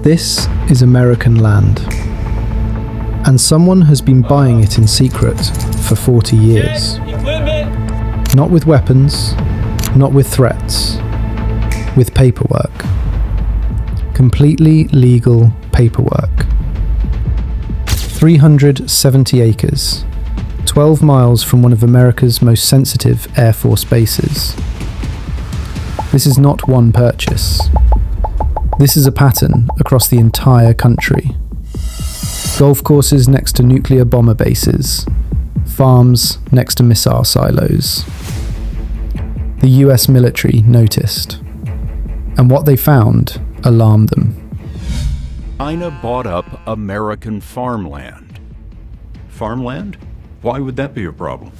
This is American land, and someone has been buying it in secret for 40 years. Not with weapons, not with threats, with paperwork. Completely legal paperwork. 370 acres, 12 miles from one of America's most sensitive Air Force bases. This is not one purchase. This is a pattern across the entire country. Golf courses next to nuclear bomber bases, farms next to missile silos. The US military noticed, and what they found alarmed them. China bought up American farmland. Farmland? Why would that be a problem?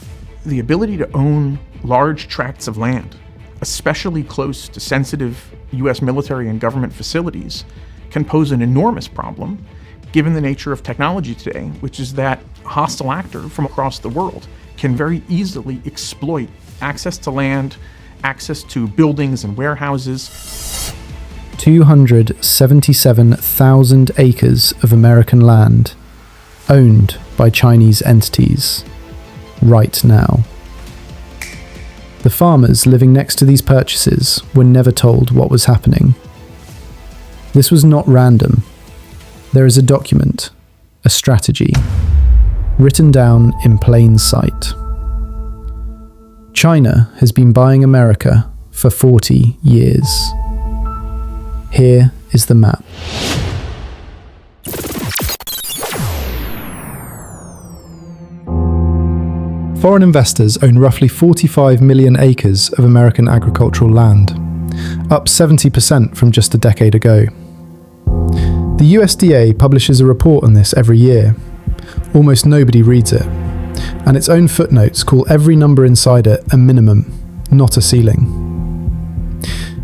The ability to own large tracts of land, especially close to sensitive US military and government facilities, can pose an enormous problem given the nature of technology today, which is that a hostile actor from across the world can very easily exploit access to land, access to buildings and warehouses. 277,000 acres of American land owned by Chinese entities right now. The farmers living next to these purchases were never told what was happening. This was not random. There is a document, a strategy, written down in plain sight. China has been buying America for 40 years. Here is the map. Foreign investors own roughly 45 million acres of American agricultural land, up 70% from just a decade ago. The USDA publishes a report on this every year. Almost nobody reads it, and its own footnotes call every number inside it a minimum, not a ceiling.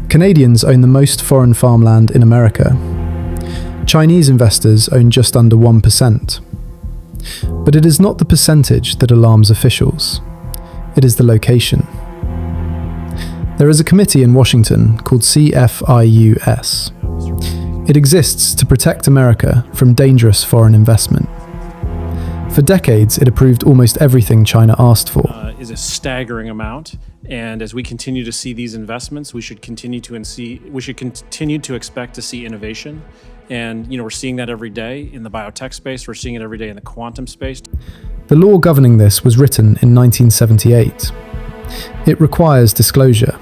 Canadians own the most foreign farmland in America. Chinese investors own just under 1%. But it is not the percentage that alarms officials. It is the location. There is a committee in Washington called CFIUS. It exists to protect America from dangerous foreign investment. For decades, it approved almost everything China asked for. Is a staggering amount, and as we continue to see these investments, we should continue to expect to see innovation. And we're seeing that every day in the biotech space. We're seeing it every day in the quantum space. The law governing this was written in 1978. It requires disclosure.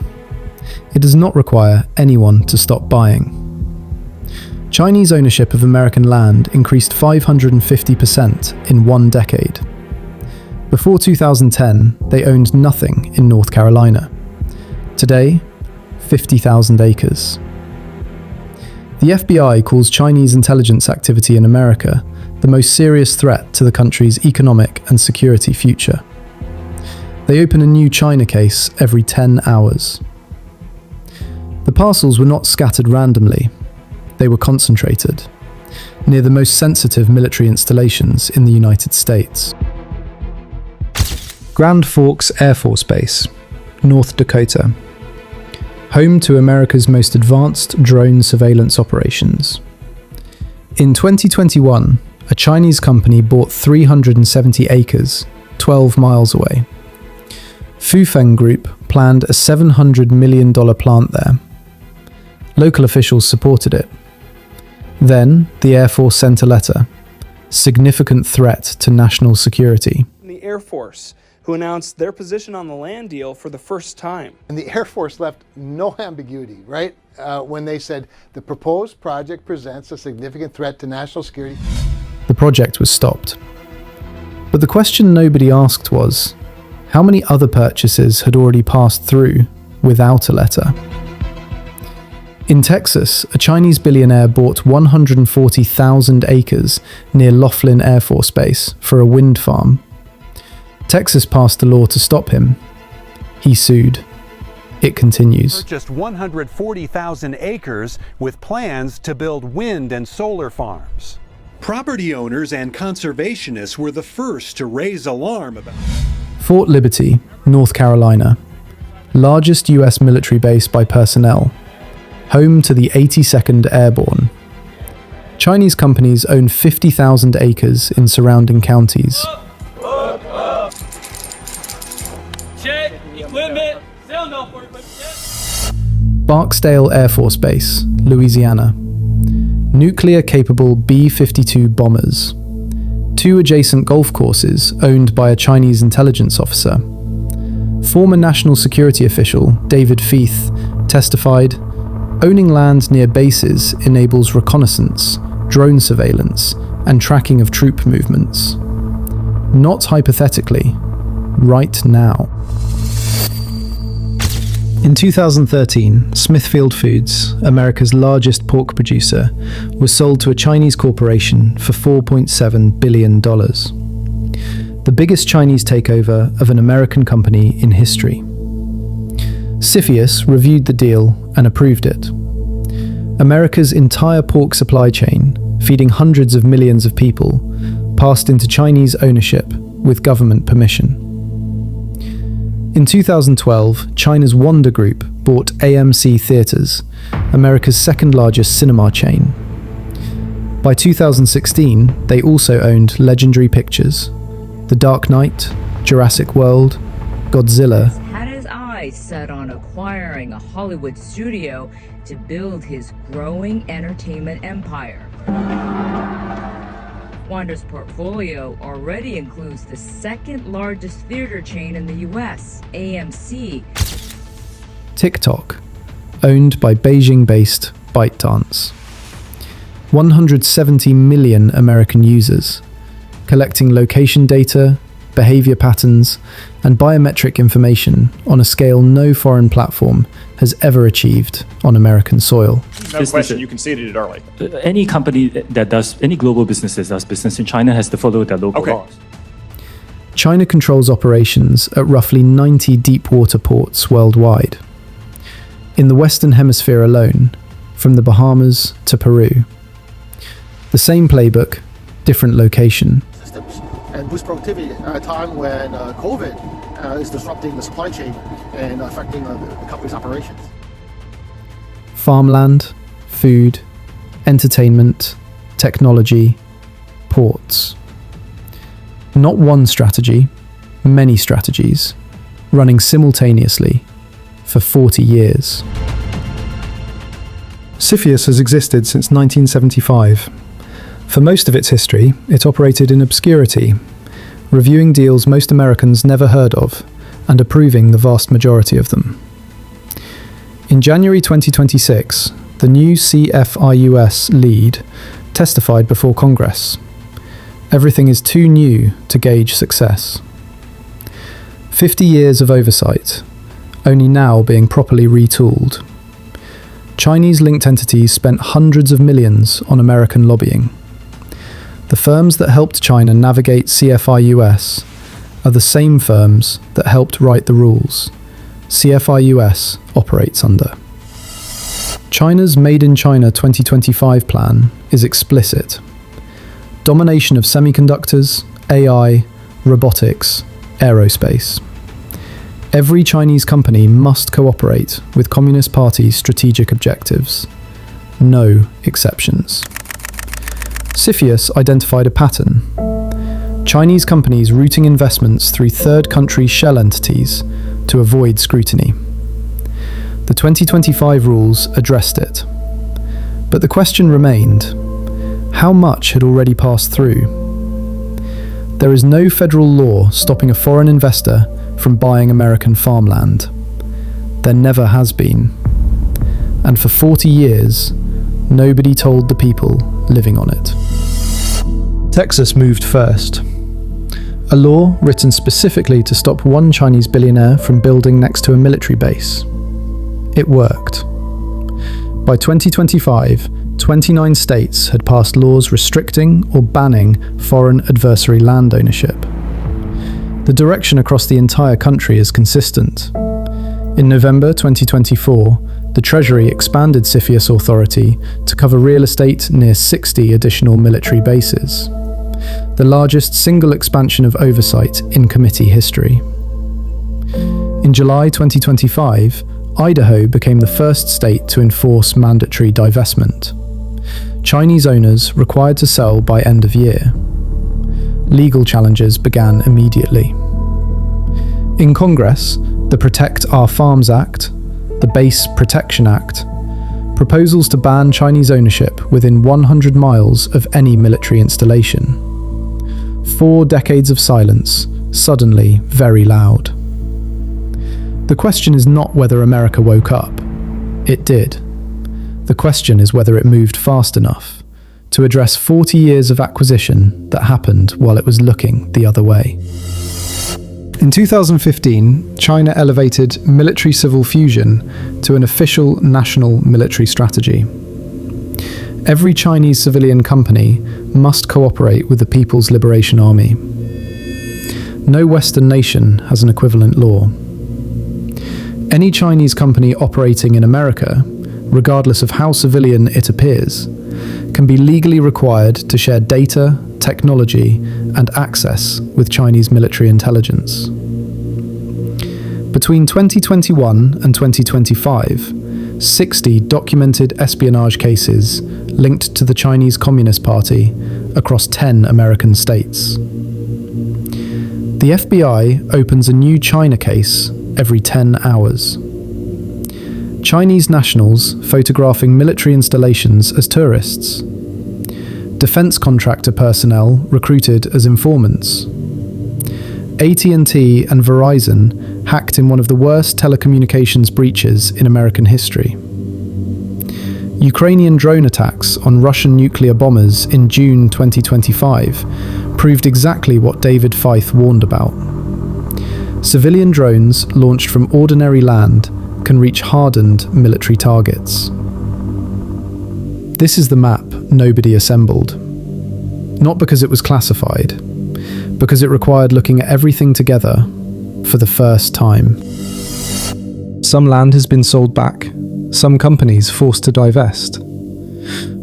It does not require anyone to stop buying. Chinese ownership of American land increased 550% in 1 decade. Before 2010, they owned nothing in North Carolina. Today, 50,000 acres. The FBI calls Chinese intelligence activity in America the most serious threat to the country's economic and security future. They open a new China case every 10 hours. The parcels were not scattered randomly. They were concentrated, near the most sensitive military installations in the United States. Grand Forks Air Force Base, North Dakota. Home to America's most advanced drone surveillance operations. In 2021, a Chinese company bought 370 acres, 12 miles away. Fufeng Group planned a $700 million plant there. Local officials supported it. Then, the Air Force sent a letter. Significant threat to national security. The Air Force, who announced their position on the land deal for the first time. And the Air Force left no ambiguity, right? When they said, the proposed project presents a significant threat to national security. The project was stopped. But the question nobody asked was, how many other purchases had already passed through without a letter? In Texas, a Chinese billionaire bought 140,000 acres near Laughlin Air Force Base for a wind farm. Texas passed a law to stop him. He sued. It continues. Just 140,000 acres with plans to build wind and solar farms. Property owners and conservationists were the first to raise alarm about Fort Liberty, North Carolina. Largest US military base by personnel. Home to the 82nd Airborne. Chinese companies own 50,000 acres in surrounding counties. Barksdale Air Force Base, Louisiana. Nuclear-capable B-52 bombers. 2 adjacent golf courses owned by a Chinese intelligence officer. Former national security official David Feith testified, owning land near bases enables reconnaissance, drone surveillance, and tracking of troop movements. Not hypothetically, right now. In 2013, Smithfield Foods, America's largest pork producer, was sold to a Chinese corporation for $4.7 billion. The biggest Chinese takeover of an American company in history. CFIUS reviewed the deal and approved it. America's entire pork supply chain, feeding hundreds of millions of people, passed into Chinese ownership with government permission. In 2012, China's Wanda Group bought AMC Theatres, America's second largest cinema chain. By 2016, they also owned Legendary Pictures, The Dark Knight, Jurassic World, Godzilla. Had his eyes set on acquiring a Hollywood studio to build his growing entertainment empire. Wanda's portfolio already includes the second largest theater chain in the US, AMC. TikTok, owned by Beijing-based ByteDance. 170 million American users, collecting location data, behavior patterns, and biometric information on a scale no foreign platform has ever achieved on American soil. No question, you conceded it early. Any company that does, any global business that does business in China has to follow their local laws. China controls operations at roughly 90 deep water ports worldwide. In the Western Hemisphere alone, from the Bahamas to Peru. The same playbook, different location. And boost productivity at a time when COVID is disrupting the supply chain and affecting the company's operations. Farmland, food, entertainment, technology, ports. Not one strategy, many strategies, running simultaneously for 40 years. CFIUS has existed since 1975. For most of its history, it operated in obscurity, reviewing deals most Americans never heard of and approving the vast majority of them. In January 2026, the new CFIUS lead testified before Congress. Everything is too new to gauge success. 50 years of oversight, only now being properly retooled. Chinese-linked entities spent hundreds of millions on American lobbying. The firms that helped China navigate CFIUS are the same firms that helped write the rules CFIUS operates under. China's Made in China 2025 plan is explicit. Domination of semiconductors, AI, robotics, aerospace. Every Chinese company must cooperate with Communist Party's strategic objectives. No exceptions. CFIUS identified a pattern. Chinese companies routing investments through third country shell entities to avoid scrutiny. The 2025 rules addressed it. But the question remained, how much had already passed through? There is no federal law stopping a foreign investor from buying American farmland. There never has been. And for 40 years, nobody told the people living on it. Texas moved first. A law written specifically to stop one Chinese billionaire from building next to a military base. It worked. By 2025, 29 states had passed laws restricting or banning foreign adversary land ownership. The direction across the entire country is consistent. In November 2024, the Treasury expanded CFIUS authority to cover real estate near 60 additional military bases, the largest single expansion of oversight in committee history. In July 2025, Idaho became the first state to enforce mandatory divestment. Chinese owners required to sell by end of year. Legal challenges began immediately. In Congress, the Protect Our Farms Act, the Base Protection Act, proposals to ban Chinese ownership within 100 miles of any military installation. 4 decades of silence, suddenly very loud. The question is not whether America woke up. It did. The question is whether it moved fast enough to address 40 years of acquisition that happened while it was looking the other way. In 2015, China elevated military-civil fusion to an official national military strategy. Every Chinese civilian company must cooperate with the People's Liberation Army. No Western nation has an equivalent law. Any Chinese company operating in America, regardless of how civilian it appears, can be legally required to share data, technology, and access with Chinese military intelligence. Between 2021 and 2025, 60 documented espionage cases linked to the Chinese Communist Party across 10 American states. The FBI opens a new China case every 10 hours. Chinese nationals photographing military installations as tourists. Defense contractor personnel recruited as informants. AT&T and Verizon hacked in one of the worst telecommunications breaches in American history. Ukrainian drone attacks on Russian nuclear bombers in June 2025 proved exactly what David Feith warned about. Civilian drones launched from ordinary land can reach hardened military targets. This is the map nobody assembled. Not because it was classified, because it required looking at everything together for the first time. Some land has been sold back, some companies forced to divest.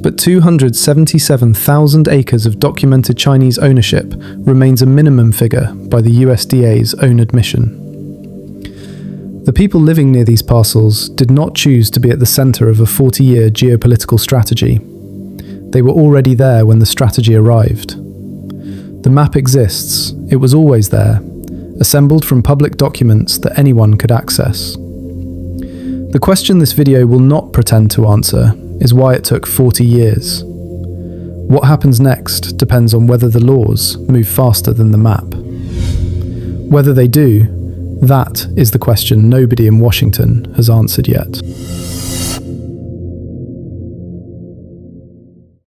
But 277,000 acres of documented Chinese ownership remains a minimum figure by the USDA's own admission. The people living near these parcels did not choose to be at the centre of a 40-year geopolitical strategy. They were already there when the strategy arrived. The map exists, it was always there, assembled from public documents that anyone could access. The question this video will not pretend to answer is why it took 40 years. What happens next depends on whether the laws move faster than the map. Whether they do, that is the question nobody in Washington has answered yet.